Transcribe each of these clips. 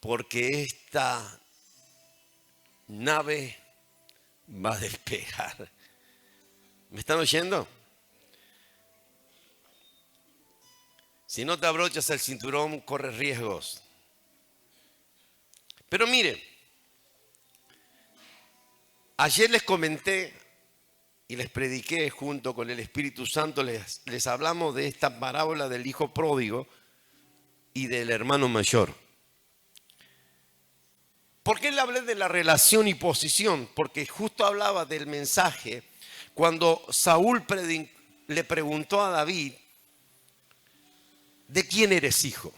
porque esta nave va a despegar. ¿Me están oyendo? Si no te abrochas el cinturón, corres riesgos. Pero mire, ayer les comenté y les prediqué junto con el Espíritu Santo, les hablamos de esta parábola del hijo pródigo y del hermano mayor. ¿Por qué le hablé de la relación y posición? Porque justo hablaba del mensaje cuando Saúl le preguntó a David, ¿de quién eres hijo?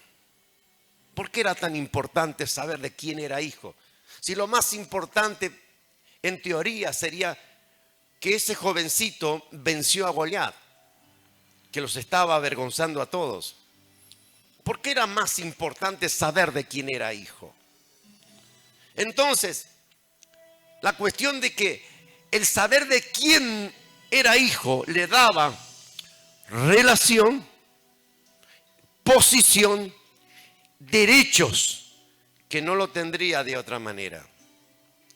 ¿Por qué era tan importante saber de quién era hijo? Si lo más importante en teoría sería que ese jovencito venció a Goliat, que los estaba avergonzando a todos. ¿Por qué era más importante saber de quién era hijo? Entonces, la cuestión de que el saber de quién era hijo le daba relación, posición, derechos que no lo tendría de otra manera.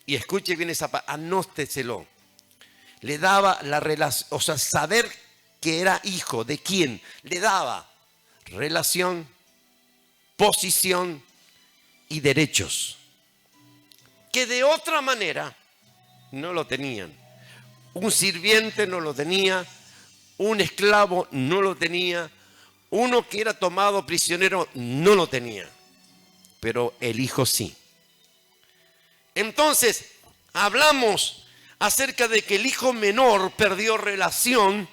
Y escuche bien esa palabra, anósteselo. Le daba la relación, o sea, saber que era hijo de quién, le daba relación, posición y derechos que de otra manera no lo tenían. Un sirviente no lo tenía, un esclavo no lo tenía, uno que era tomado prisionero no lo tenía, pero el hijo sí. Entonces, hablamos acerca de que el hijo menor perdió relación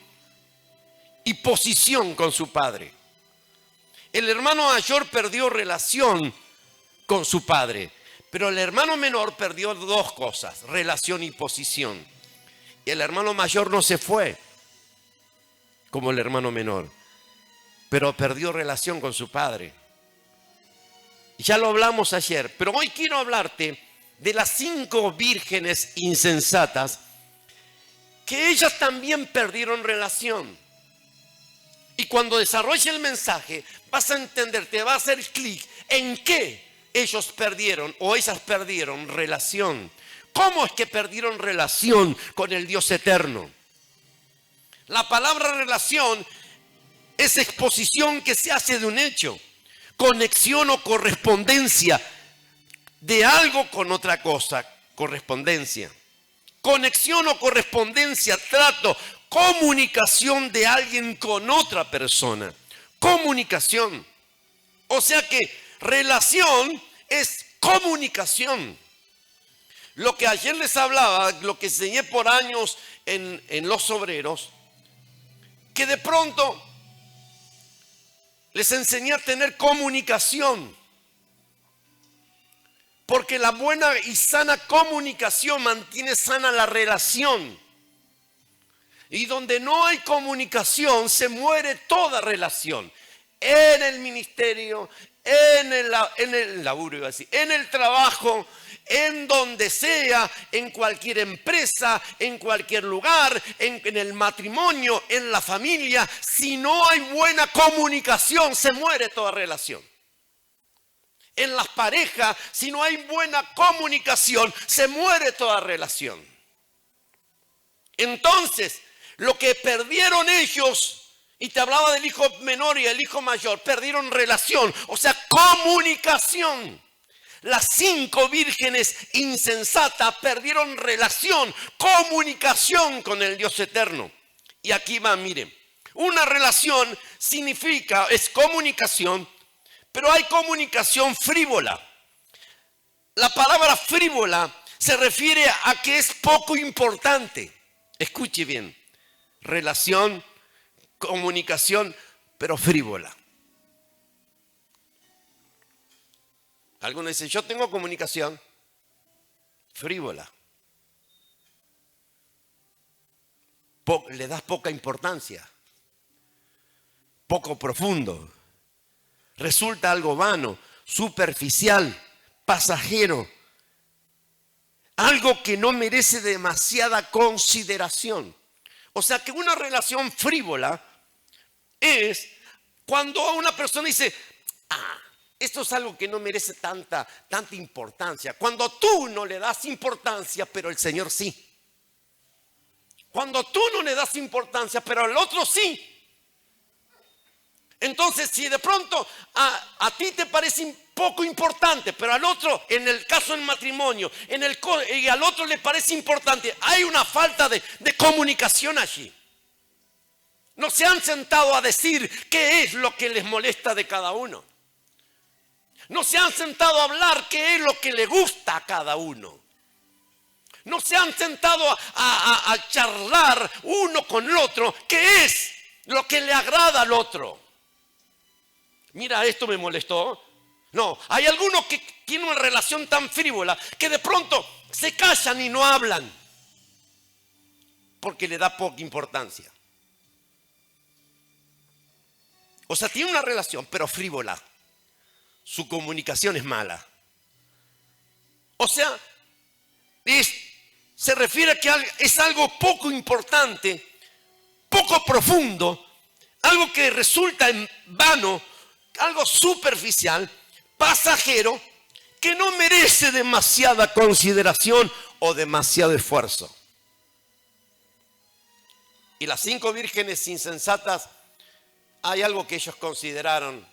y posición con su padre. El hermano mayor perdió relación con su padre, pero el hermano menor perdió dos cosas, relación y posición. Y el hermano mayor no se fue como el hermano menor, pero perdió relación con su padre. Ya lo hablamos ayer, pero hoy quiero hablarte de las 5 vírgenes insensatas que ellas también perdieron relación. Y cuando desarrolle el mensaje vas a entender, te va a hacer clic en qué ellos perdieron o ellas perdieron relación. ¿Cómo es que perdieron relación con el Dios eterno? La palabra relación es exposición que se hace de un hecho, conexión o correspondencia de algo con otra cosa, correspondencia. Conexión o correspondencia, trato, comunicación de alguien con otra persona. Comunicación. O sea que relación es comunicación. Lo que ayer les hablaba, lo que enseñé por años en los obreros, que de pronto les enseñé a tener comunicación. Porque la buena y sana comunicación mantiene sana la relación. Y donde no hay comunicación se muere toda relación. En el ministerio, en el laburo, iba a decir, en el trabajo, en donde sea, en cualquier empresa, en cualquier lugar, en el matrimonio, en la familia. Si no hay buena comunicación, se muere toda relación. En las parejas, si no hay buena comunicación, se muere toda relación. Entonces, lo que perdieron ellos, y te hablaba del hijo menor y el hijo mayor, perdieron relación, o sea, comunicación. Las 5 vírgenes insensatas perdieron relación, comunicación con el Dios eterno. Y aquí va, miren, una relación significa, es comunicación, pero hay comunicación frívola. La palabra frívola se refiere a que es poco importante. Escuche bien, relación, comunicación, pero frívola. Algunos dicen, yo tengo comunicación frívola. Le das poca importancia, poco profundo. Resulta algo vano, superficial, pasajero. Algo que no merece demasiada consideración. O sea que una relación frívola es cuando una persona dice, Esto es algo que no merece tanta importancia. Cuando tú no le das importancia, pero el Señor sí. Cuando tú no le das importancia, pero al otro sí. Entonces, si de pronto a ti te parece poco importante, pero al otro, en el caso del matrimonio, y al otro le parece importante, hay una falta de comunicación allí. No se han sentado a decir qué es lo que les molesta de cada uno. No se han sentado a hablar qué es lo que le gusta a cada uno. No se han sentado a charlar uno con el otro qué es lo que le agrada al otro. Mira, esto me molestó. No, hay algunos que tienen una relación tan frívola que de pronto se callan y no hablan porque le da poca importancia. O sea, tiene una relación, pero frívola. Su comunicación es mala. O sea, se refiere a que es algo poco importante, poco profundo, algo que resulta en vano, algo superficial, pasajero, que no merece demasiada consideración o demasiado esfuerzo. Y las 5 vírgenes insensatas, hay algo que ellos consideraron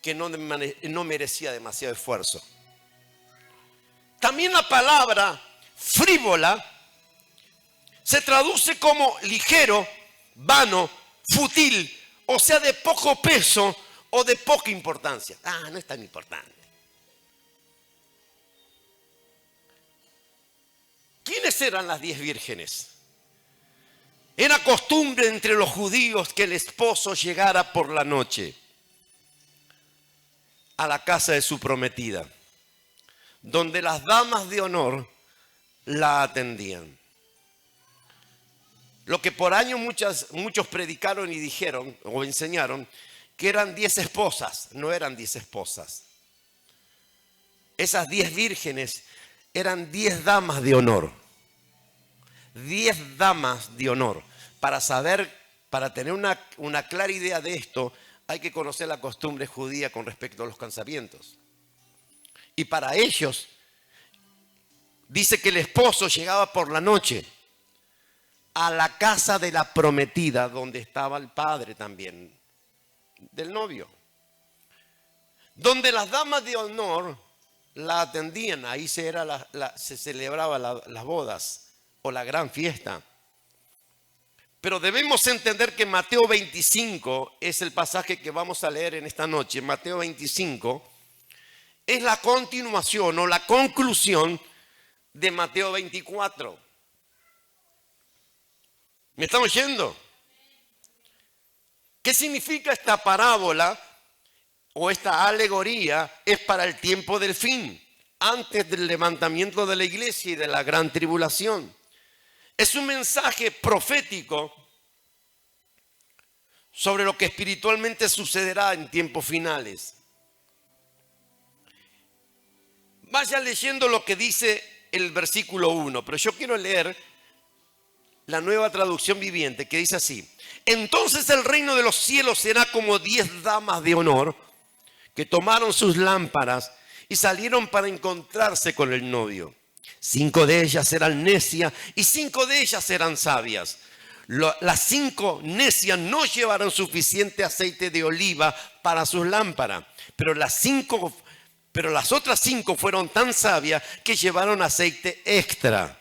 que no merecía demasiado esfuerzo. También la palabra frívola se traduce como ligero, vano, fútil, o sea, de poco peso o de poca importancia. No es tan importante. ¿Quiénes eran las 10 vírgenes? Era costumbre entre los judíos que el esposo llegara por la noche a la casa de su prometida, donde las damas de honor la atendían. Lo que por años muchos predicaron y dijeron o enseñaron que eran 10 esposas, no eran 10 esposas. Esas 10 vírgenes eran 10 damas de honor. 10 damas de honor. Para tener una clara idea de esto, hay que conocer la costumbre judía con respecto a los casamientos. Y para ellos, dice que el esposo llegaba por la noche a la casa de la prometida, donde estaba el padre también del novio. Donde las damas de honor la atendían, ahí se celebraba las bodas o la gran fiesta. Pero debemos entender que Mateo 25 es el pasaje que vamos a leer en esta noche. Mateo 25 es la continuación o la conclusión de Mateo 24. ¿Me están oyendo? ¿Qué significa esta parábola o esta alegoría? Es para el tiempo del fin, antes del levantamiento de la iglesia y de la gran tribulación. Es un mensaje profético sobre lo que espiritualmente sucederá en tiempos finales. Vaya leyendo lo que dice el versículo 1, pero yo quiero leer la Nueva Traducción Viviente, que dice así: entonces el reino de los cielos será como 10 damas de honor que tomaron sus lámparas y salieron para encontrarse con el novio. 5 de ellas eran necias y 5 de ellas eran sabias. Las 5 necias no llevaron suficiente aceite de oliva para sus lámparas, pero las otras 5 fueron tan sabias que llevaron aceite extra.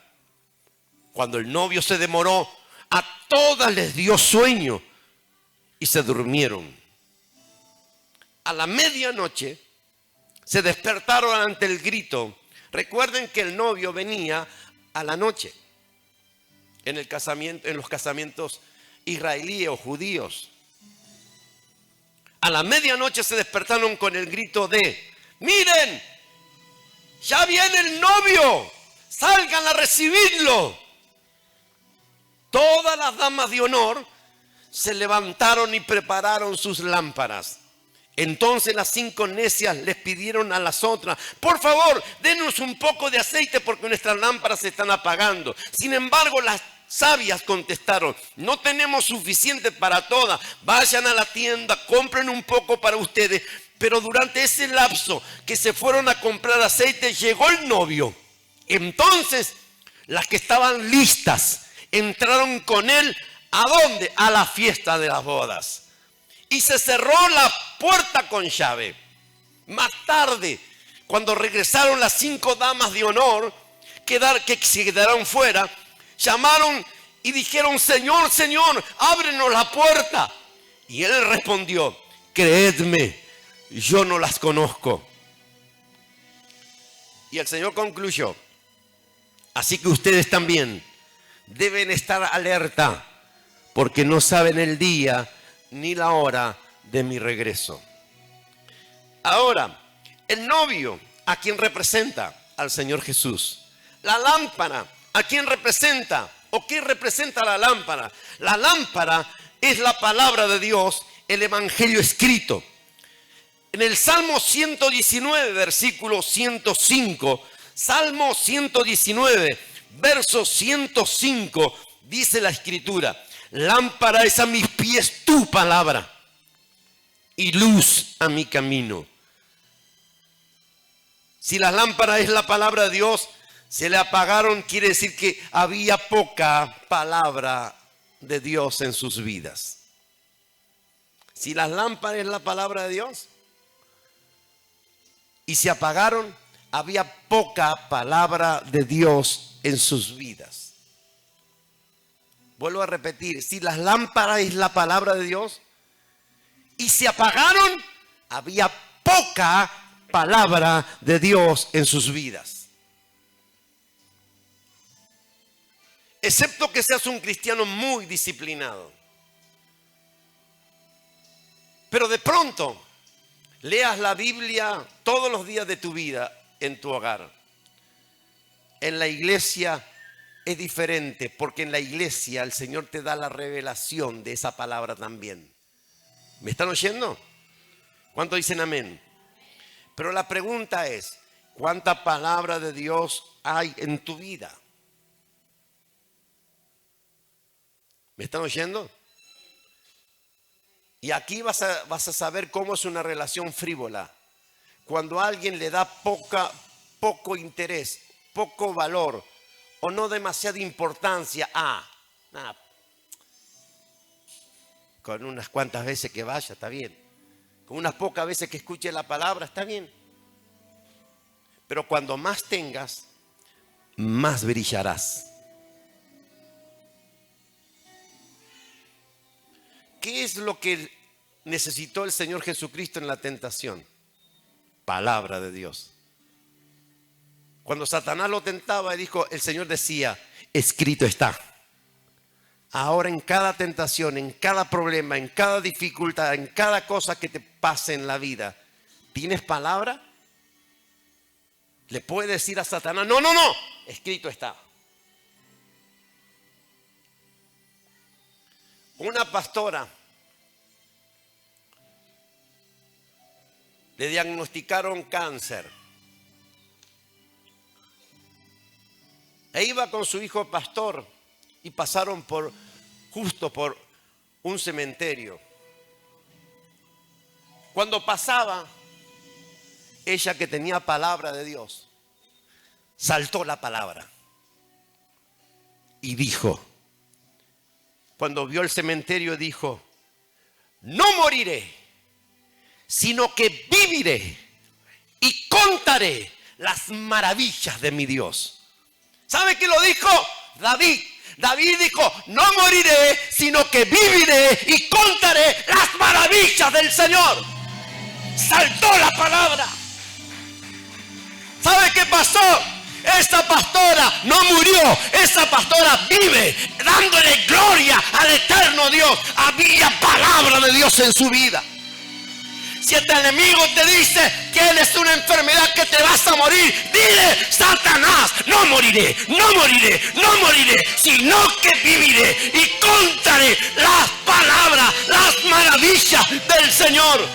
Cuando el novio se demoró, a todas les dio sueño y se durmieron. A la medianoche se despertaron ante el grito. Recuerden que el novio venía a la noche en los casamientos israelíes o judíos. A la medianoche se despertaron con el grito de: miren, ya viene el novio, salgan a recibirlo. Todas las damas de honor se levantaron y prepararon sus lámparas. Entonces las 5 necias les pidieron a las otras: por favor, denos un poco de aceite porque nuestras lámparas se están apagando. Sin embargo, las sabias contestaron: no tenemos suficiente para todas. Vayan a la tienda, compren un poco para ustedes Pero durante ese lapso que se fueron a comprar aceite, llegó el novio. Entonces, las que estaban listas entraron con él. ¿A dónde? A la fiesta de las bodas. Y se cerró la puerta con llave. Más tarde, cuando regresaron las 5 damas de honor que se quedaron fuera, llamaron y dijeron: Señor, Señor, ábrenos la puerta. Y él respondió: creedme, yo no las conozco. Y el Señor concluyó: así que ustedes también deben estar alerta, porque no saben el día ni la hora de mi regreso. Ahora, el novio, ¿a quién representa? Al Señor Jesús. La lámpara, ¿a quién representa? ¿O qué representa la lámpara? La lámpara es la palabra de Dios, el evangelio escrito. En el Salmo 119, versículo 105, Salmo 119, verso 105, dice la escritura: lámpara es a mis pies tu palabra y luz a mi camino. Si la lámpara es la palabra de Dios, se le apagaron, quiere decir que había poca palabra de Dios en sus vidas. Si la lámpara es la palabra de Dios y se apagaron, había poca palabra de Dios en sus vidas. Vuelvo a repetir: si la lámpara es la palabra de Dios y se apagaron, había poca palabra de Dios en sus vidas. Excepto que seas un cristiano muy disciplinado. Pero de pronto leas la Biblia todos los días de tu vida en tu hogar. En la iglesia es diferente, porque en la iglesia el Señor te da la revelación de esa palabra también. ¿Me están oyendo? ¿Cuántos dicen amén? Pero la pregunta es: ¿cuánta palabra de Dios hay en tu vida? ¿Me están oyendo? Y aquí vas a saber cómo es una relación frívola. Cuando a alguien le da poco interés, poco valor o no demasiada importancia con unas cuantas veces que vaya, está bien. Con unas pocas veces que escuche la palabra, está bien. Pero cuando más tengas, más brillarás. ¿Qué es lo que necesitó el Señor Jesucristo en la tentación? Palabra de Dios. Cuando Satanás lo tentaba, el Señor decía: escrito está. Ahora en cada tentación, en cada problema, en cada dificultad, en cada cosa que te pase en la vida, ¿tienes palabra? Le puede decir a Satanás: no, escrito está. Una pastora le diagnosticaron cáncer. E iba con su hijo pastor y pasaron justo por un cementerio. Cuando pasaba, ella, que tenía palabra de Dios, saltó la palabra y dijo, cuando vio el cementerio, dijo: no moriré, sino que viviré y contaré las maravillas de mi Dios. ¿Sabe qué lo dijo? David dijo: no moriré, sino que viviré y contaré las maravillas del Señor. Saltó la palabra. ¿Sabe qué pasó? Esa pastora no murió, esa pastora vive dándole gloria al eterno Dios. Había palabra de Dios en su vida. Si este enemigo te dice que tienes una enfermedad, que te vas a morir, dile: Satanás, no moriré, no moriré, no moriré, sino que viviré y contaré las palabras, las maravillas del Señor.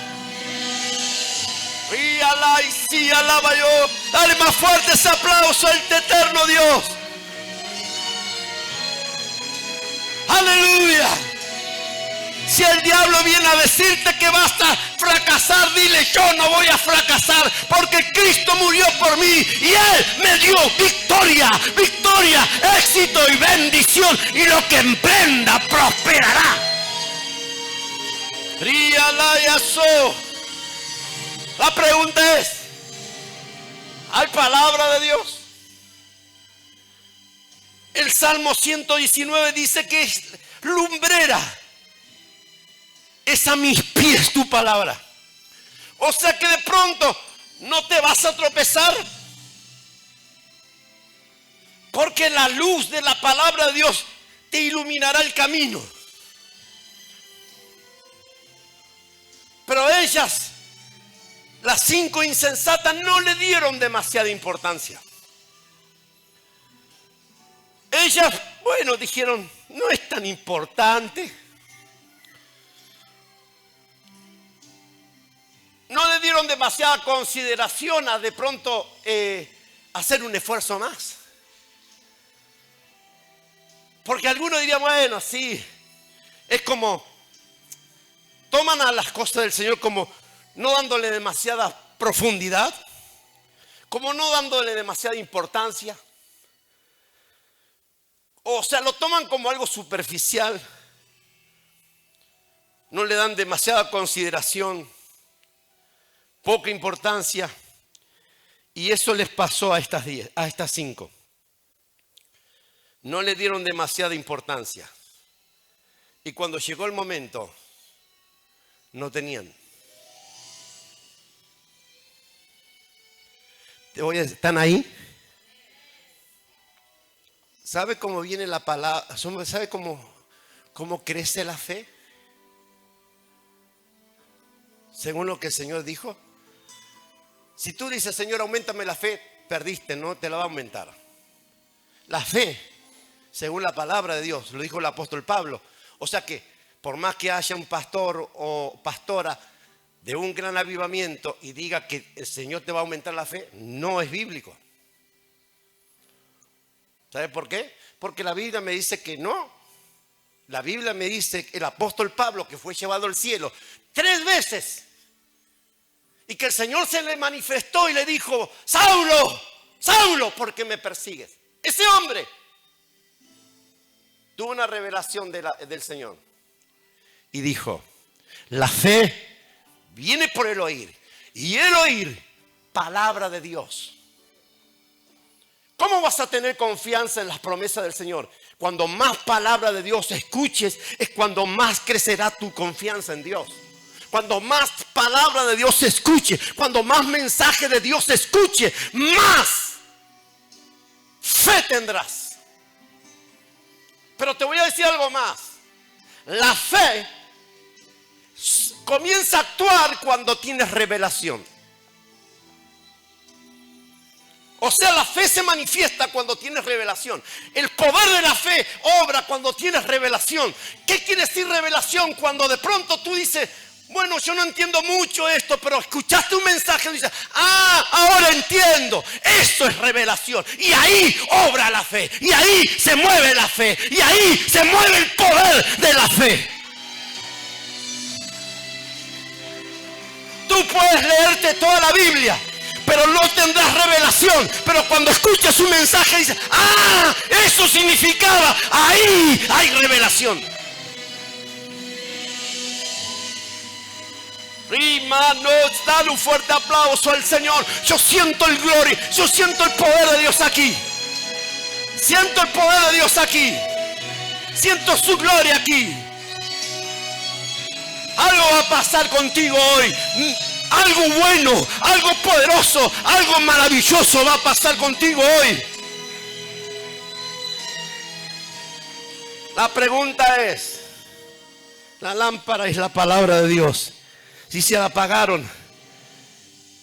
Y alá y sí, alaba yo. Dale más fuerte ese aplauso al eterno Dios. Aleluya. Si el diablo viene a decirte que vas a fracasar, dile: yo no voy a fracasar, porque Cristo murió por mí y Él me dio victoria, victoria, éxito y bendición, y lo que emprenda prosperará. La pregunta es: ¿hay palabra de Dios? El Salmo 119 dice que es lumbrera, es a mis pies tu palabra. O sea que de pronto no te vas a tropezar, porque la luz de la palabra de Dios te iluminará el camino. Pero ellas, las 5 insensatas, no le dieron demasiada importancia. Ellas, bueno, dijeron: no es tan importante. No le dieron demasiada consideración a de pronto hacer un esfuerzo más. Porque algunos dirían: bueno, sí, es como, toman a las cosas del Señor como no dándole demasiada profundidad, como no dándole demasiada importancia. O sea, lo toman como algo superficial. No le dan demasiada consideración, poca importancia. Y eso les pasó a estas 5. No le dieron demasiada importancia. Y cuando llegó el momento, no tenían. ¿Están ahí? ¿Sabe cómo viene la palabra? ¿Sabe cómo crece la fe? Según lo que el Señor dijo. Si tú dices: Señor, auméntame la fe, perdiste, no te la va a aumentar. La fe, según la palabra de Dios, lo dijo el apóstol Pablo. O sea que por más que haya un pastor o pastora de un gran avivamiento y diga que el Señor te va a aumentar la fe, no es bíblico. ¿Sabe por qué? Porque la Biblia me dice que no. La Biblia me dice que el apóstol Pablo, que fue llevado al cielo 3 veces, y que el Señor se le manifestó y le dijo: Saulo, Saulo, ¿por qué me persigues? Ese hombre tuvo una revelación del Señor y dijo: la fe viene por el oír, y el oír palabra de Dios. ¿Cómo vas a tener confianza en las promesas del Señor? Cuando más palabra de Dios escuches, es cuando más crecerá tu confianza en Dios. Cuando más palabra de Dios se escuche, cuando más mensaje de Dios se escuche, más fe tendrás. Pero te voy a decir algo más. La fe comienza a actuar cuando tienes revelación. O sea, la fe se manifiesta cuando tienes revelación. El poder de la fe obra cuando tienes revelación. ¿Qué quiere decir revelación? Cuando de pronto tú dices: bueno, yo no entiendo mucho esto, pero escuchaste un mensaje y dices: ahora entiendo. Eso es revelación. Y ahí obra la fe. Y ahí se mueve la fe. Y ahí se mueve el poder de la fe. Tú puedes leerte toda la Biblia, pero no tendrás revelación. Pero cuando escuchas un mensaje dices: eso significaba. Ahí hay revelación. Hermanos, dale un fuerte aplauso al Señor. Yo siento el gloria, yo siento el poder de Dios aquí. Siento el poder de Dios aquí. Siento su gloria aquí. Algo va a pasar contigo hoy. Algo bueno, algo poderoso, algo maravilloso va a pasar contigo hoy. La pregunta es: la lámpara es la palabra de Dios. Si se la apagaron,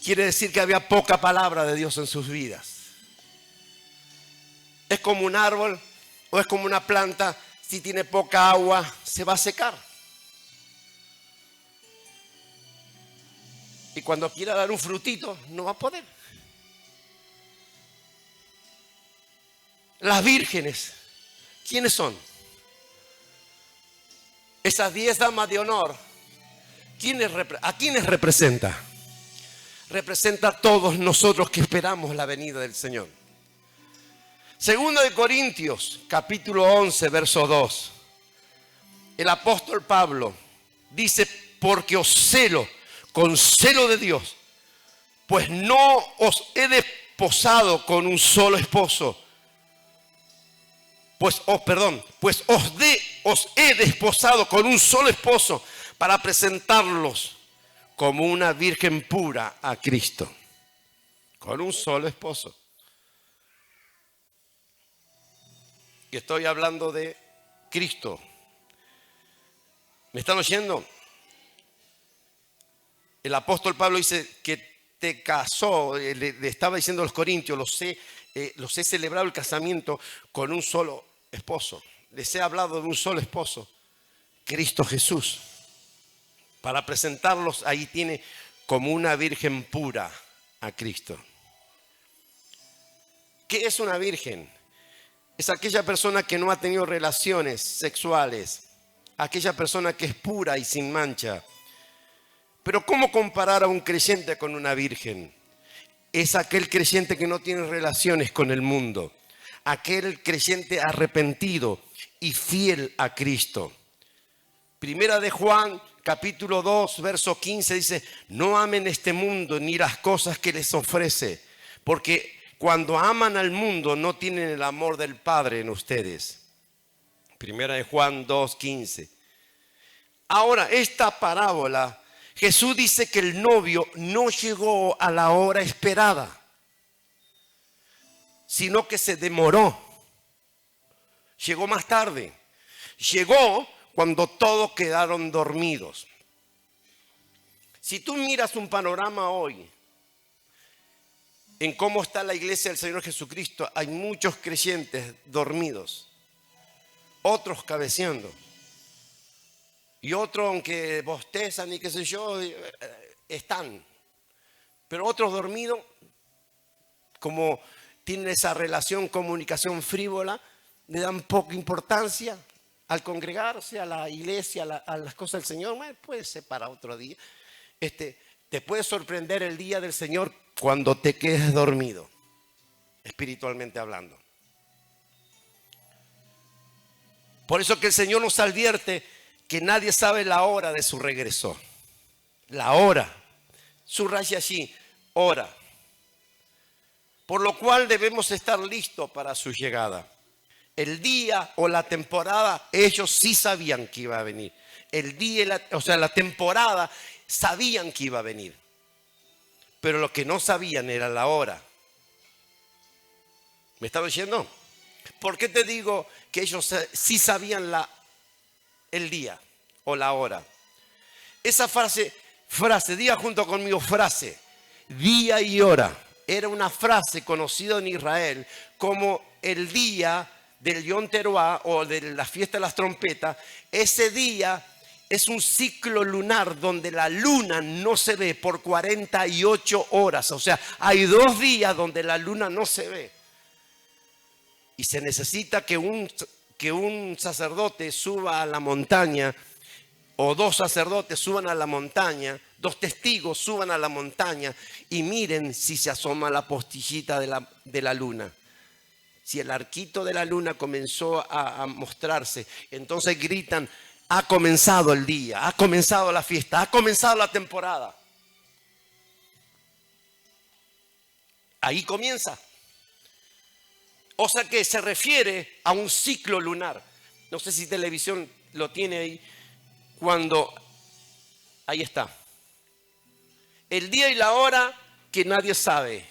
quiere decir que había poca palabra de Dios en sus vidas. Es como un árbol o es como una planta. Si tiene poca agua, se va a secar. Y cuando quiera dar un frutito, no va a poder. Las vírgenes, ¿quiénes son? Esas 10 damas de honor, ¿a quiénes representa? Representa a todos nosotros que esperamos la venida del Señor. Segundo de Corintios, capítulo 11, verso 2. El apóstol Pablo dice, porque os celo con celo de Dios, pues no os he desposado con un solo esposo. Pues os he desposado con un solo esposo para presentarlos como una virgen pura a Cristo. Con un solo esposo. Y estoy hablando de Cristo. ¿Me están oyendo? El apóstol Pablo dice que te casó, le estaba diciendo a los corintios, los he celebrado el casamiento con un solo esposo. Les he hablado de un solo esposo, Cristo Jesús. Para presentarlos, ahí tiene como una virgen pura a Cristo. ¿Qué es una virgen? Es aquella persona que no ha tenido relaciones sexuales, aquella persona que es pura y sin mancha. Pero ¿cómo comparar a un creyente con una virgen? Es aquel creyente que no tiene relaciones con el mundo, aquel creyente arrepentido y fiel a Cristo. Primera de Juan, capítulo 2, verso 15 dice, no amen este mundo ni las cosas que les ofrece, porque cuando aman al mundo no tienen el amor del Padre en ustedes. Primera de Juan 2, 15. Ahora, esta parábola, Jesús dice que el novio no llegó a la hora esperada, sino que se demoró. Llegó más tarde. Llegó cuando todos quedaron dormidos. Si tú miras un panorama hoy en cómo está la iglesia del Señor Jesucristo, hay muchos creyentes dormidos, otros cabeceando. Y otros, aunque bostezan y qué sé yo, están. Pero otros dormidos, como tienen esa relación, comunicación frívola, le dan poca importancia al congregarse, a la iglesia, a las cosas del Señor. Bueno, puede ser para otro día. Te puede sorprender el día del Señor cuando te quedes dormido, espiritualmente hablando. Por eso que el Señor nos advierte que nadie sabe la hora de su regreso. La hora. Subraya allí, hora. Por lo cual debemos estar listos para su llegada. El día o la temporada, ellos sí sabían que iba a venir. El día, la temporada, sabían que iba a venir. Pero lo que no sabían era la hora. ¿Me estaba diciendo? ¿Por qué te digo que ellos sí sabían el día o la hora? Esa frase, diga junto conmigo frase, día y hora. Era una frase conocida en Israel como el día del Yom Teruah o de la fiesta de las trompetas. Ese día es un ciclo lunar donde la luna no se ve por 48 horas. O sea, hay 2 días donde la luna no se ve. Y se necesita que un sacerdote suba a la montaña, o 2 sacerdotes suban a la montaña, 2 testigos suban a la montaña y miren si se asoma la postillita de la luna. Si el arquito de la luna comenzó a mostrarse, entonces gritan, ha comenzado el día, ha comenzado la fiesta, ha comenzado la temporada. Ahí comienza. O sea que se refiere a un ciclo lunar. No sé si televisión lo tiene ahí. Cuando, ahí está. El día y la hora que nadie sabe.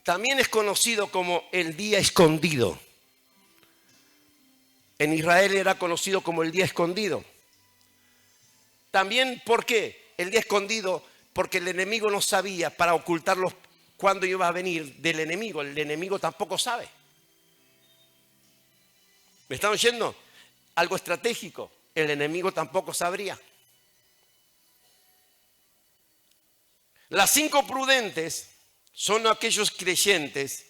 También es conocido como el día escondido. En Israel era conocido como el día escondido. También, ¿por qué? El día escondido, porque el enemigo no sabía para ocultarlos cuándo iba a venir del enemigo. El enemigo tampoco sabe. ¿Me están oyendo? Algo estratégico. El enemigo tampoco sabría. Las 5 prudentes son aquellos creyentes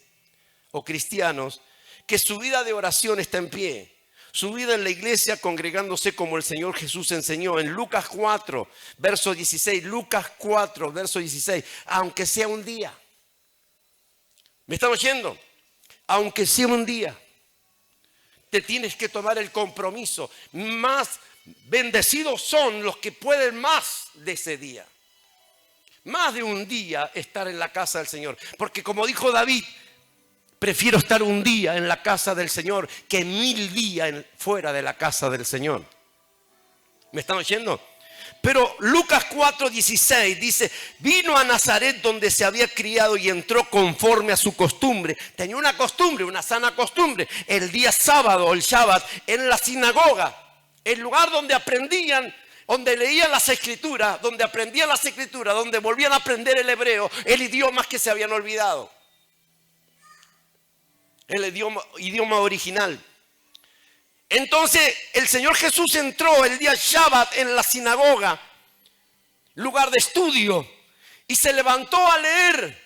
o cristianos que su vida de oración está en pie. su vida en la iglesia congregándose como el Señor Jesús enseñó. En Lucas 4, verso 16, Lucas 4, verso 16, aunque sea un día. ¿Me están oyendo? Aunque sea un día, te tienes que tomar el compromiso. Más bendecidos son los que pueden más de ese día. Más de un día estar en la casa del Señor. Porque como dijo David, prefiero estar un día en la casa del Señor que 1000 días fuera de la casa del Señor. ¿Me están oyendo? Pero Lucas 4:16 dice, vino a Nazaret donde se había criado y entró conforme a su costumbre. Tenía una costumbre, una sana costumbre. El día sábado, el Shabbat, en la sinagoga, el lugar donde aprendían, donde leían las escrituras, donde aprendían las escrituras, donde volvían a aprender el hebreo, el idioma que se habían olvidado. El idioma original. Entonces el Señor Jesús entró el día Shabbat en la sinagoga, lugar de estudio, y se levantó a leer.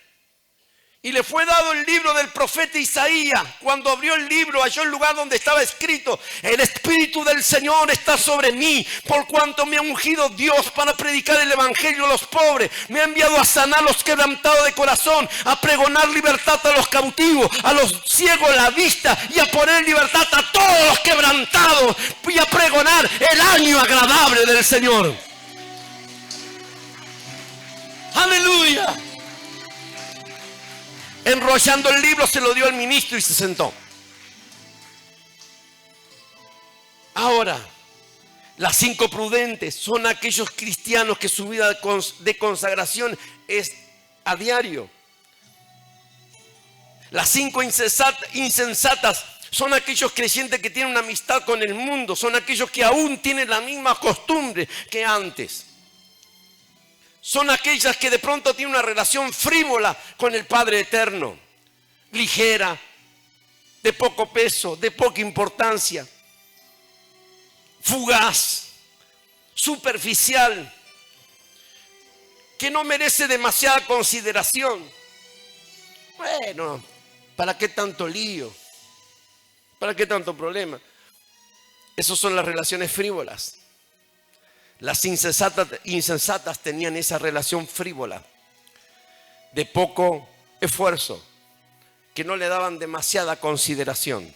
Y le fue dado el libro del profeta Isaías. Cuando abrió el libro, halló el lugar donde estaba escrito: el Espíritu del Señor está sobre mí, por cuanto me ha ungido Dios para predicar el evangelio a los pobres. Me ha enviado a sanar a los quebrantados de corazón, a pregonar libertad a los cautivos, a los ciegos la vista, y a poner libertad a todos los quebrantados, y a pregonar el año agradable del Señor. Aleluya. Enrollando el libro, se lo dio al ministro y se sentó. Ahora, las 5 prudentes son aquellos cristianos que su vida de consagración es a diario. Las 5 insensatas son aquellos creyentes que tienen una amistad con el mundo. Son aquellos que aún tienen la misma costumbre que antes. Son aquellas que de pronto tienen una relación frívola con el Padre Eterno, ligera, de poco peso, de poca importancia, fugaz, superficial, que no merece demasiada consideración. Bueno, ¿para qué tanto lío? ¿Para qué tanto problema? Esas son las relaciones frívolas. Las insensatas tenían esa relación frívola, de poco esfuerzo, que no le daban demasiada consideración.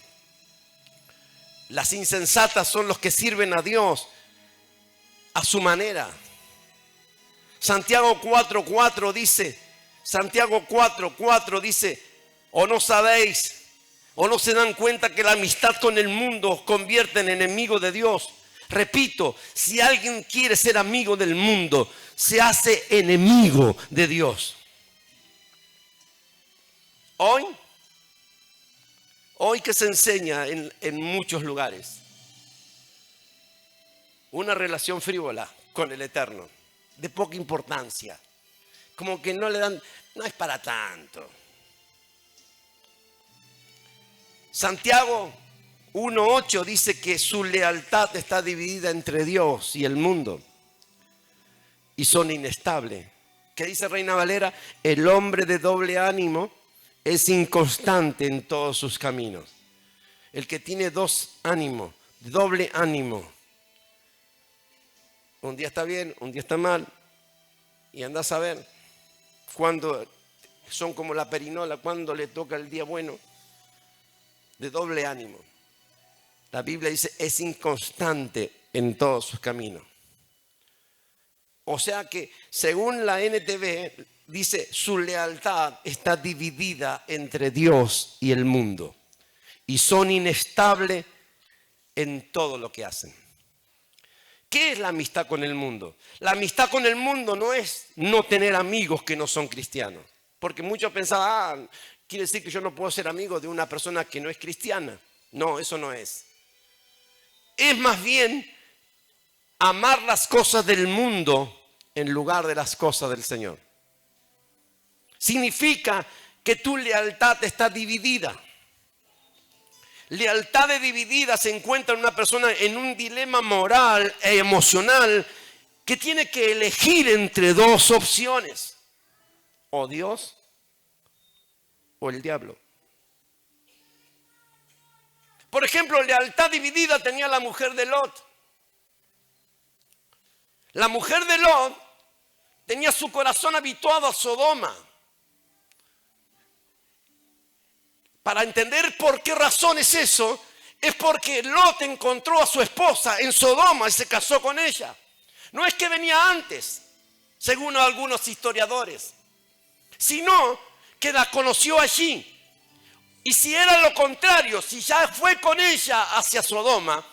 Las insensatas son los que sirven a Dios a su manera. Santiago 4:4 dice, o no sabéis, o no se dan cuenta que la amistad con el mundo os convierte en enemigos de Dios. Repito, si alguien quiere ser amigo del mundo, se hace enemigo de Dios. Hoy que se enseña en muchos lugares, una relación frívola con el Eterno, de poca importancia, como que no le dan, no es para tanto. Santiago 1:8 dice que su lealtad está dividida entre Dios y el mundo y son inestables. ¿Qué dice Reina Valera? El hombre de doble ánimo es inconstante en todos sus caminos. El que tiene dos ánimos, doble ánimo, un día está bien, un día está mal, y anda a saber cuándo son como la perinola, cuándo le toca el día bueno, de doble ánimo. La Biblia dice, es inconstante en todos sus caminos. O sea que, según la NTV, dice, su lealtad está dividida entre Dios y el mundo. Y son inestables en todo lo que hacen. ¿Qué es la amistad con el mundo? La amistad con el mundo no es no tener amigos que no son cristianos. Porque muchos pensaban, quiere decir que yo no puedo ser amigo de una persona que no es cristiana. No, eso no es. Es más bien amar las cosas del mundo en lugar de las cosas del Señor. Significa que tu lealtad está dividida. Lealtad dividida se encuentra en una persona en un dilema moral e emocional que tiene que elegir entre dos opciones: o Dios o el diablo. Por ejemplo, lealtad dividida tenía la mujer de Lot. La mujer de Lot tenía su corazón habituado a Sodoma. Para entender por qué razón es eso, es porque Lot encontró a su esposa en Sodoma y se casó con ella. No es que venía antes, según algunos historiadores, sino que la conoció allí. Y si era lo contrario, si ya fue con ella hacia Sodoma,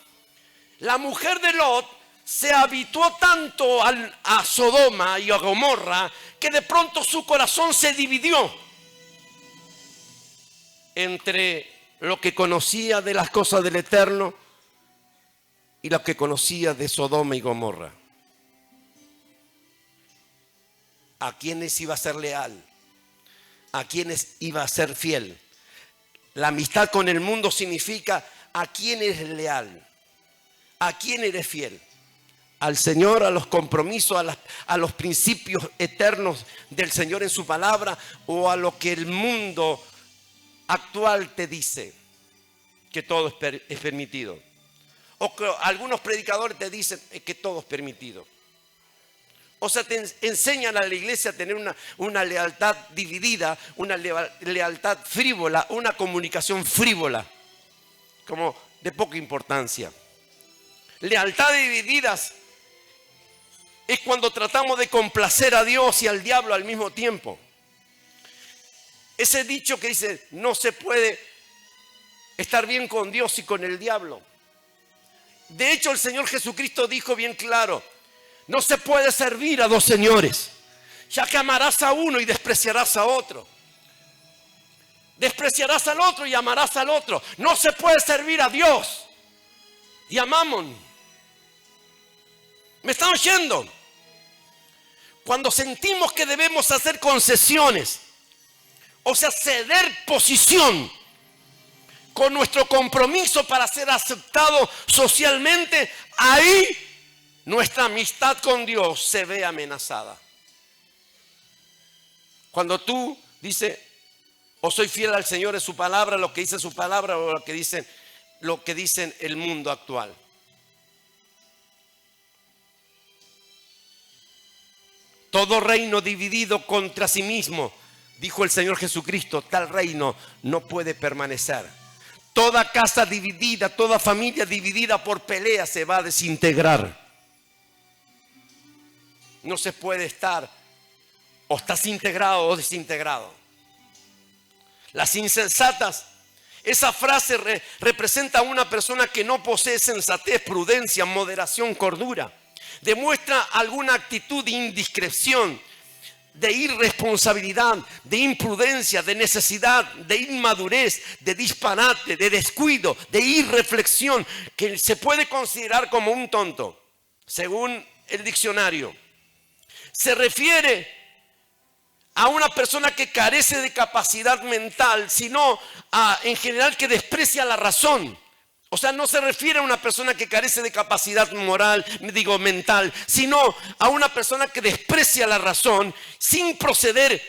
la mujer de Lot se habituó tanto a Sodoma y a Gomorra que de pronto su corazón se dividió entre lo que conocía de las cosas del Eterno y lo que conocía de Sodoma y Gomorra. ¿A quiénes iba a ser leal? ¿A quiénes iba a ser fiel? La amistad con el mundo significa a quién eres leal, a quién eres fiel. Al Señor, a los compromisos, a los principios eternos del Señor en su palabra, o a lo que el mundo actual te dice que todo es permitido, o que algunos predicadores te dicen que todo es permitido. O sea, te enseñan a la iglesia a tener una lealtad dividida, una lealtad frívola, una comunicación frívola, como de poca importancia. Lealtad divididas es cuando tratamos de complacer a Dios y al diablo al mismo tiempo. Ese dicho que dice, no se puede estar bien con Dios y con el diablo. De hecho, el Señor Jesucristo dijo bien claro, no se puede servir a dos señores, ya que amarás a uno y despreciarás a otro. Despreciarás al otro y amarás al otro. No se puede servir a Dios y a Mamón. ¿Me están oyendo? Cuando sentimos que debemos hacer concesiones, o sea, ceder posición con nuestro compromiso para ser aceptado socialmente, ahí nuestra amistad con Dios se ve amenazada. Cuando tú dices, o soy fiel al Señor en su palabra, lo que dice su palabra, o lo que dicen el mundo actual. Todo reino dividido contra sí mismo, dijo el Señor Jesucristo, tal reino no puede permanecer. Toda casa dividida, toda familia dividida por pelea se va a desintegrar. No se puede estar, o estás integrado o desintegrado. Las insensatas, esa frase representa a una persona que no posee sensatez, prudencia, moderación, cordura. Demuestra alguna actitud de indiscreción, de irresponsabilidad, de imprudencia, de necesidad, de inmadurez, de disparate, de descuido, de irreflexión, que se puede considerar como un tonto, según el diccionario. Se refiere a una persona que carece de capacidad mental, sino en general que desprecia la razón. O sea, no se refiere a una persona que carece de capacidad mental, sino a una persona que desprecia la razón sin proceder,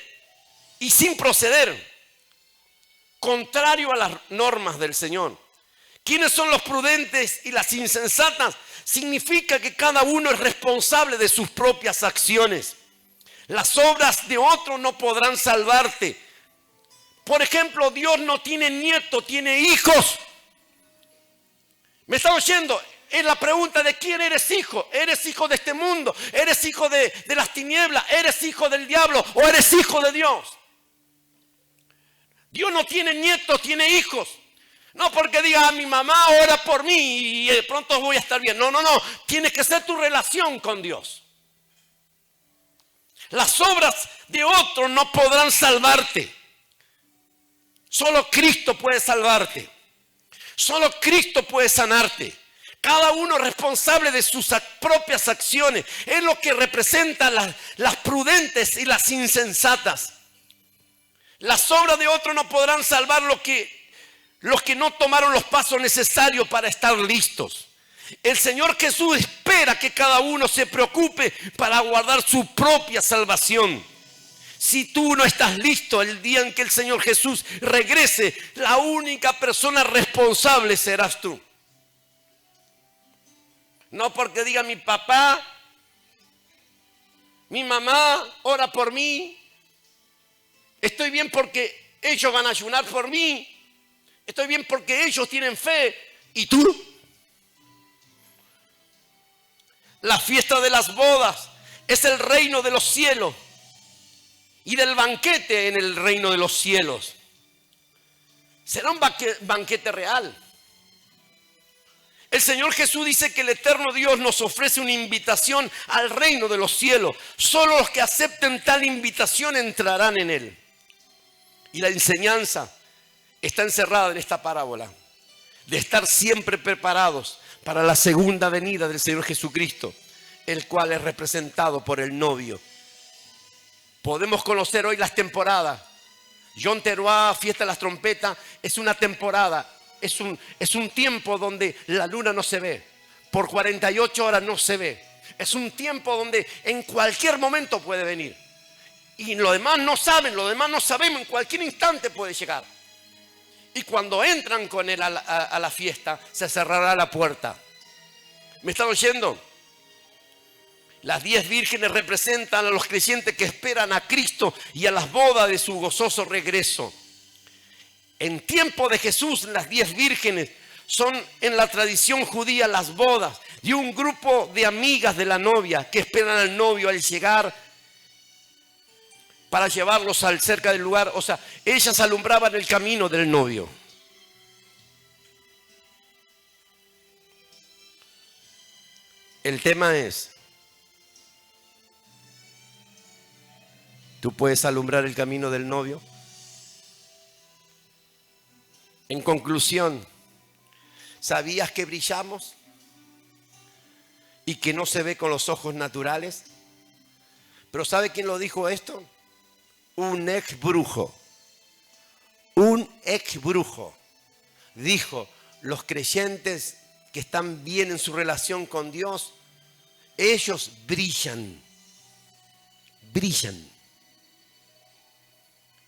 contrario a las normas del Señor. ¿Quiénes son los prudentes y las insensatas? Significa que cada uno es responsable de sus propias acciones. Las obras de otro no podrán salvarte. Por ejemplo, Dios no tiene nietos, tiene hijos. ¿Me está oyendo? Es la pregunta de quién eres hijo. ¿Eres hijo de este mundo? ¿Eres hijo de las tinieblas? ¿Eres hijo del diablo? ¿O eres hijo de Dios? Dios no tiene nietos, tiene hijos. No porque diga, mi mamá ora por mí y pronto voy a estar bien. No. Tiene que ser tu relación con Dios. Las obras de otros no podrán salvarte. Solo Cristo puede salvarte. Solo Cristo puede sanarte. Cada uno es responsable de sus propias acciones. Es lo que representa las prudentes y las insensatas. Las obras de otros no podrán salvar los que no tomaron los pasos necesarios para estar listos. El Señor Jesús espera que cada uno se preocupe para guardar su propia salvación. Si tú no estás listo el día en que el Señor Jesús regrese, la única persona responsable serás tú. No porque diga mi papá, mi mamá ora por mí. Estoy bien porque ellos van a ayunar por mí. Estoy bien porque ellos tienen fe. ¿Y tú? La fiesta de las bodas es el reino de los cielos y del banquete en el reino de los cielos. Será un banquete real. El Señor Jesús dice que el eterno Dios nos ofrece una invitación al reino de los cielos. Solo los que acepten tal invitación entrarán en él. Y la enseñanza está encerrada en esta parábola, de estar siempre preparados para la segunda venida del Señor Jesucristo, el cual es representado por el novio. Podemos conocer hoy las temporadas. Yom Teruah, fiesta de las trompetas, es una temporada, es un tiempo donde la luna no se ve, por 48 horas no se ve. Es un tiempo donde en cualquier momento puede venir. Y los demás no saben, los demás no sabemos, en cualquier instante puede llegar. Y cuando entran con él a la fiesta, se cerrará la puerta. ¿Me están oyendo? Las 10 vírgenes representan a los creyentes que esperan a Cristo y a las bodas de su gozoso regreso. En tiempo de Jesús, las 10 vírgenes son en la tradición judía las bodas de un grupo de amigas de la novia que esperan al novio al llegar para llevarlos cerca del lugar. O sea, ellas alumbraban el camino del novio. El tema es, ¿tú puedes alumbrar el camino del novio? En conclusión, ¿sabías que brillamos y que no se ve con los ojos naturales? Pero ¿sabe quién lo dijo esto? Un ex brujo. Un ex brujo dijo: los creyentes que están bien en su relación con Dios, ellos brillan. Brillan.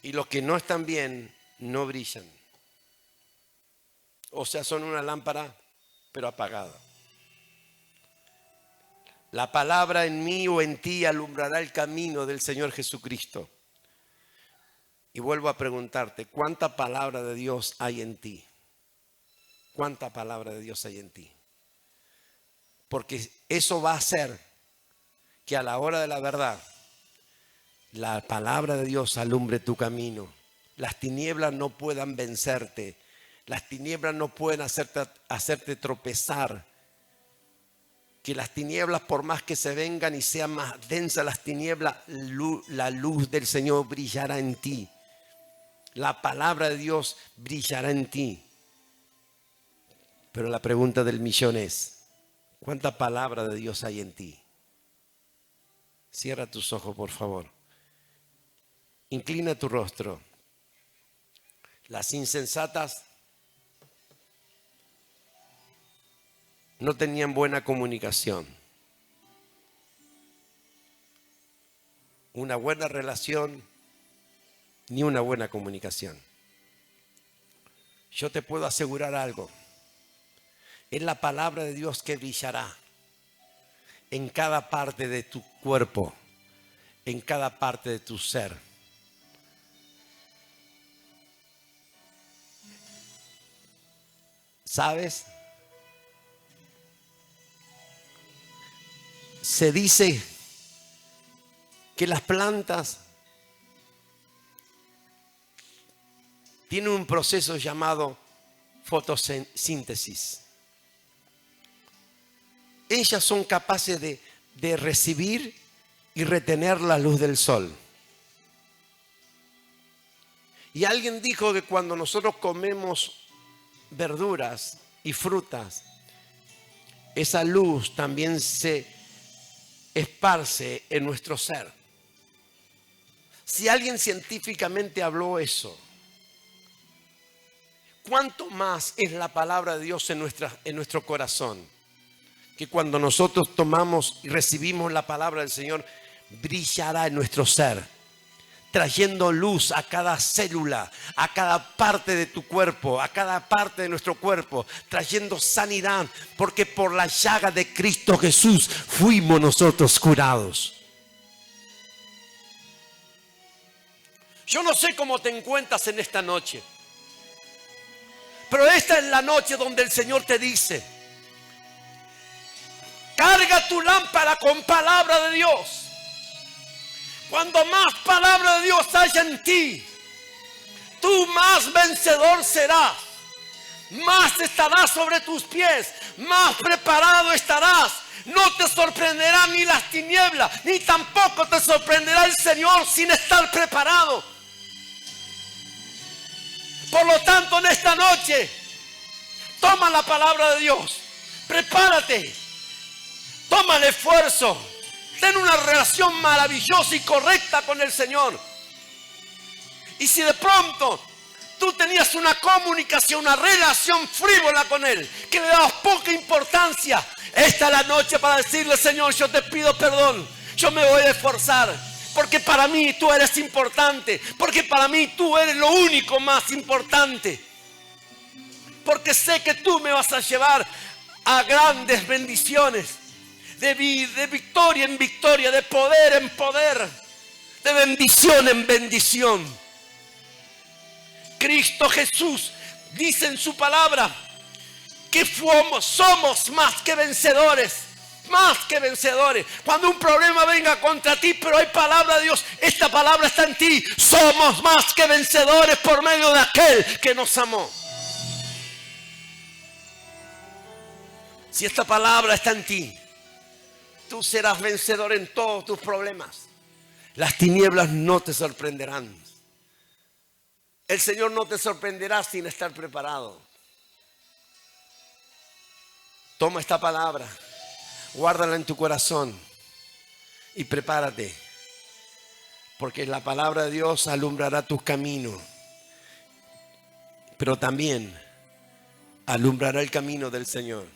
Y los que no están bien, no brillan. O sea, son una lámpara, pero apagada. La palabra en mí o en ti alumbrará el camino del Señor Jesucristo. Y vuelvo a preguntarte, ¿cuánta palabra de Dios hay en ti? ¿Cuánta palabra de Dios hay en ti? Porque eso va a hacer que a la hora de la verdad, la palabra de Dios alumbre tu camino. Las tinieblas no puedan vencerte. Las tinieblas no pueden hacerte tropezar. Que las tinieblas, por más que se vengan y sean más densas las tinieblas, la luz del Señor brillará en ti. La palabra de Dios brillará en ti. Pero la pregunta del millón es, ¿cuánta palabra de Dios hay en ti? Cierra tus ojos, por favor. Inclina tu rostro. Las insensatas no tenían buena comunicación. Una buena relación ni una buena comunicación. Yo te puedo asegurar algo. Es la palabra de Dios que brillará en cada parte de tu cuerpo, en cada parte de tu ser. ¿Sabes? Se dice que las plantas tienen un proceso llamado fotosíntesis. Ellas son capaces de recibir y retener la luz del sol. Y alguien dijo que cuando nosotros comemos verduras y frutas, esa luz también se esparce en nuestro ser. Si alguien científicamente habló eso, ¿cuánto más es la palabra de Dios en nuestro corazón? Que cuando nosotros tomamos y recibimos la palabra del Señor, brillará en nuestro ser. trayendo luz a cada célula, a cada parte de tu cuerpo, a cada parte de nuestro cuerpo, trayendo sanidad, porque por la llaga de Cristo Jesús fuimos nosotros curados. Yo no sé cómo te encuentras en esta noche, pero esta es la noche donde el Señor te dice: carga tu lámpara con palabra de Dios. Cuando más palabra de Dios haya en ti, tú más vencedor serás. Más estarás sobre tus pies, más preparado estarás. No te sorprenderá ni las tinieblas, ni tampoco te sorprenderá el Señor sin estar preparado. Por lo tanto, en esta noche, toma la palabra de Dios, prepárate, toma el esfuerzo, ten una relación maravillosa y correcta con el Señor. Y si de pronto tú tenías una comunicación, una relación frívola con Él, que le dabas poca importancia, esta es la noche para decirle: Señor, yo te pido perdón, yo me voy a esforzar, porque para mí tú eres importante, porque para mí tú eres lo único más importante, porque sé que tú me vas a llevar a grandes bendiciones, de victoria en victoria, de poder en poder, de bendición en bendición. Cristo Jesús dice en su palabra que somos más que vencedores. Más que vencedores. Cuando un problema venga contra ti, pero hay palabra de Dios, esta palabra está en ti. Somos más que vencedores por medio de aquel que nos amó. Si esta palabra está en ti, tú serás vencedor en todos tus problemas. Las tinieblas no te sorprenderán. El Señor no te sorprenderá sin estar preparado. Toma esta palabra, guárdala en tu corazón y prepárate, porque la palabra de Dios alumbrará tus caminos, pero también alumbrará el camino del Señor.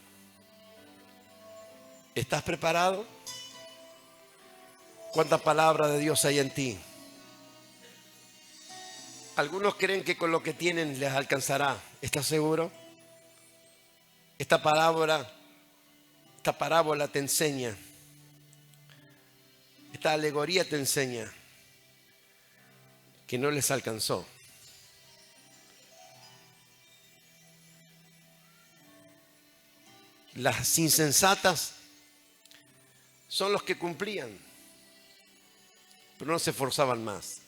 ¿Estás preparado? ¿Cuánta palabra de Dios hay en ti? Algunos creen que con lo que tienen les alcanzará. ¿Estás seguro? Esta parábola te enseña, esta alegoría te enseña que no les alcanzó. Las insensatas son los que cumplían, pero no se esforzaban más.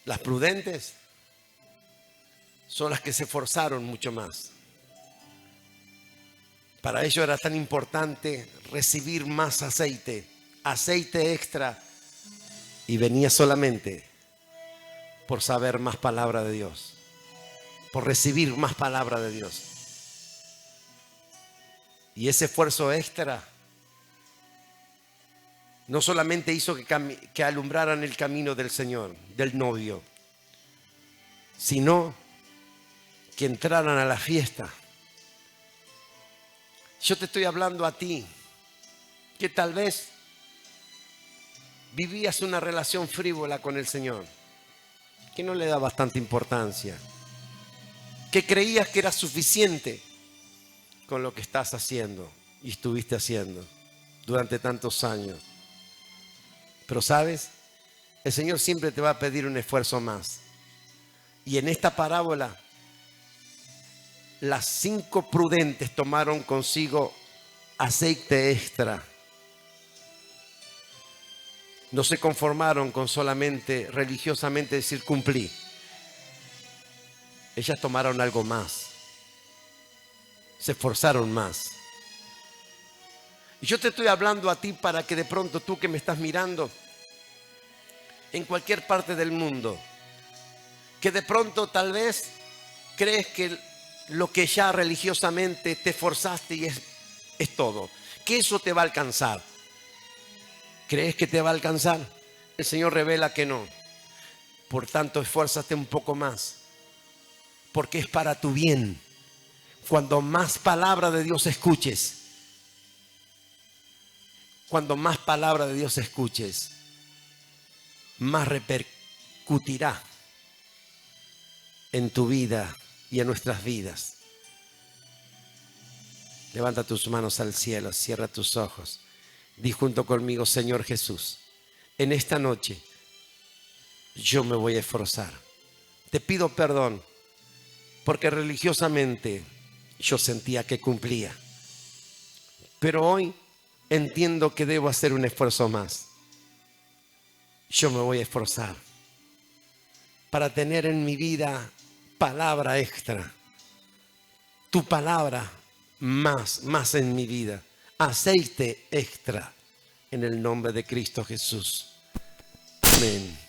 Las prudentes son las que se esforzaron mucho más. Para ellos era tan importante recibir más aceite extra, y venía solamente por saber más palabra de Dios, por recibir más palabra de Dios. Y ese esfuerzo extra no solamente hizo que alumbraran el camino del Señor, del novio, sino que entraran a la fiesta. Yo te estoy hablando a ti, que tal vez vivías una relación frívola con el Señor, que no le da bastante importancia, que creías que era suficiente con lo que estás haciendo y estuviste haciendo durante tantos años. Pero ¿sabes? El Señor siempre te va a pedir un esfuerzo más. Y en esta parábola, las 5 prudentes tomaron consigo aceite extra. No se conformaron con solamente religiosamente decir cumplí. Ellas tomaron algo más. Se esforzaron más. Y yo te estoy hablando a ti para que de pronto tú que me estás mirando en cualquier parte del mundo, que de pronto tal vez crees que lo que ya religiosamente te esforzaste y es todo, que eso te va a alcanzar. ¿Crees que te va a alcanzar? El Señor revela que no. Por tanto, esfuérzate un poco más, porque es para tu bien. Cuando más palabra de Dios escuches, cuando más palabra de Dios escuches, más repercutirá en tu vida y en nuestras vidas. Levanta tus manos al cielo, cierra tus ojos. Di junto conmigo: Señor Jesús, en esta noche yo me voy a esforzar. Te pido perdón porque religiosamente yo sentía que cumplía. Pero hoy entiendo que debo hacer un esfuerzo más. Yo me voy a esforzar para tener en mi vida palabra extra. Tu palabra más en mi vida. Aceite extra en el nombre de Cristo Jesús. Amén.